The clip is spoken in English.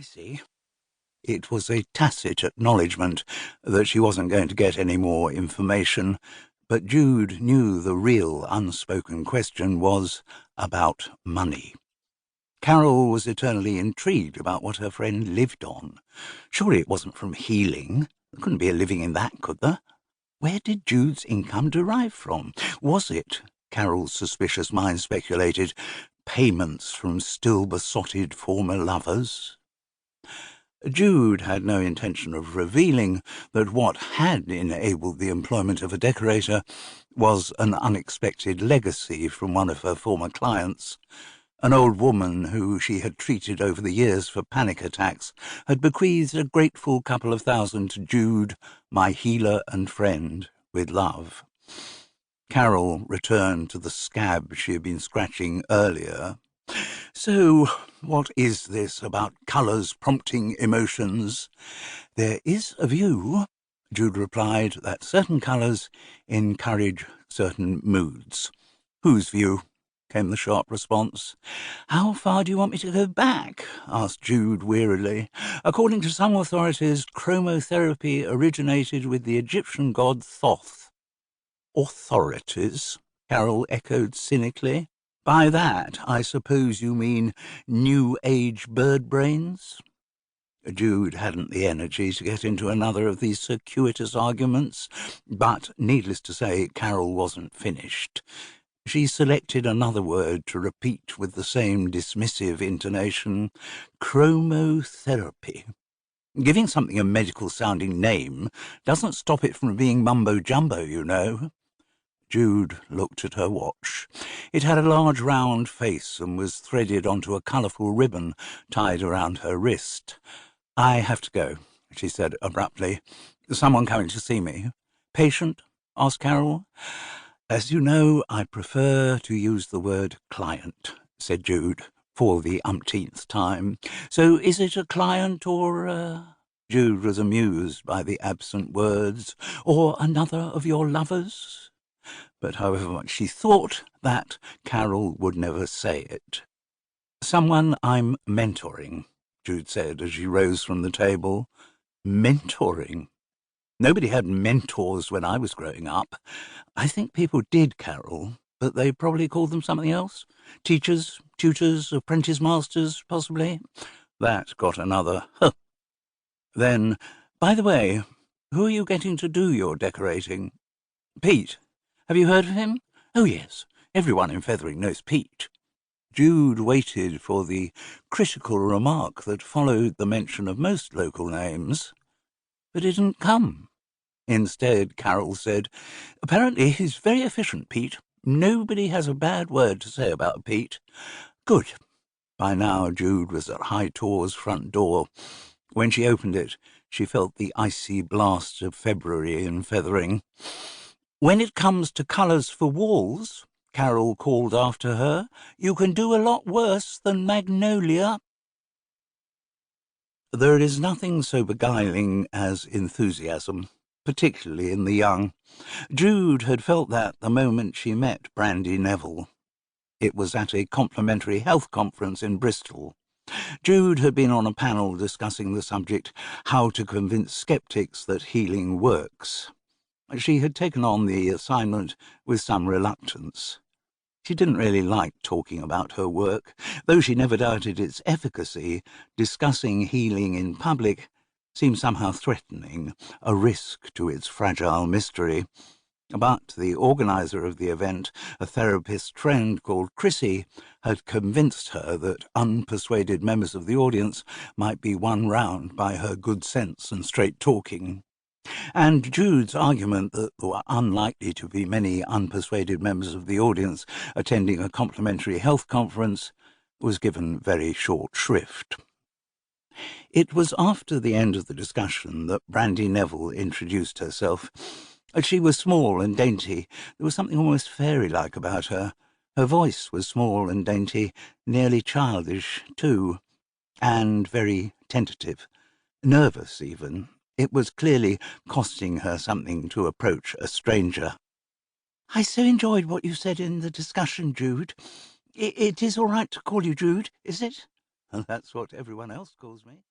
see. It was a tacit acknowledgement that she wasn't going to get any more information, but Jude knew the real unspoken question was about money. Carole was eternally intrigued about what her friend lived on. Surely it wasn't from healing. There couldn't be a living in that, could there? Where did Jude's income derive from? Was it, Carole's suspicious mind speculated, payments from still besotted former lovers? Jude had no intention of revealing that what had enabled the employment of a decorator was an unexpected legacy from one of her former clients. An old woman who she had treated over the years for panic attacks had bequeathed a grateful couple of thousand to Jude, my healer and friend, with love. Carole returned to the scab she had been scratching earlier. So, what is this about colours prompting emotions? There is a view, Jude replied, that certain colours encourage certain moods. Whose view? Came the sharp response. How far do you want me to go back? Asked Jude wearily. According to some authorities, chromotherapy originated with the Egyptian god Thoth. Authorities? Carole echoed cynically. By that, I suppose you mean New Age bird brains? Jude hadn't the energy to get into another of these circuitous arguments, but, needless to say, Carole wasn't finished. She selected another word to repeat with the same dismissive intonation. Chromotherapy. Giving something a medical-sounding name doesn't stop it from being mumbo-jumbo, you know. Jude looked at her watch. It had a large round face and was threaded onto a colourful ribbon tied around her wrist. I have to go, she said abruptly. Someone coming to see me. Patient? Asked Carole. As you know, I prefer to use the word client, said Jude, for the umpteenth time. So is it a client or Jude was amused by the absent words. Or another of your lovers? But however much she thought that, Carole would never say it. Someone I'm mentoring, Jude said as she rose from the table. Mentoring? Nobody had mentors when I was growing up. I think people did, Carole, but they probably called them something else. Teachers, tutors, apprentice masters, possibly. That got another huh. Then, by the way, who are you getting to do your decorating? Pete. Have you heard of him? Oh, yes. Everyone in Fethering knows Pete. Jude waited for the critical remark that followed the mention of most local names, but it didn't come. Instead, Carole said, apparently he's very efficient, Pete. Nobody has a bad word to say about Pete. Good. By now, Jude was at High Tor's front door. When she opened it, she felt the icy blast of February in Fethering. When it comes to colours for walls, Carole called after her, you can do a lot worse than magnolia. There is nothing so beguiling as enthusiasm, particularly in the young. Jude had felt that the moment she met Brandy Neville. It was at a complimentary health conference in Bristol. Jude had been on a panel discussing the subject, how to convince skeptics that healing works. She had taken on the assignment with some reluctance. She didn't really like talking about her work. Though she never doubted its efficacy, discussing healing in public seemed somehow threatening, a risk to its fragile mystery. But the organizer of the event, a therapist friend called Chrissy, had convinced her that unpersuaded members of the audience might be won round by her good sense and straight talking. And Jude's argument that there were unlikely to be many unpersuaded members of the audience attending a complimentary health conference was given very short shrift. It was after the end of the discussion that Brandy Neville introduced herself. She was small and dainty. There was something almost fairy-like about her. Her voice was small and dainty, nearly childish, too, and very tentative, nervous even. It was clearly costing her something to approach a stranger. I so enjoyed what you said in the discussion, Jude. It is all right to call you Jude, is it? That's what everyone else calls me.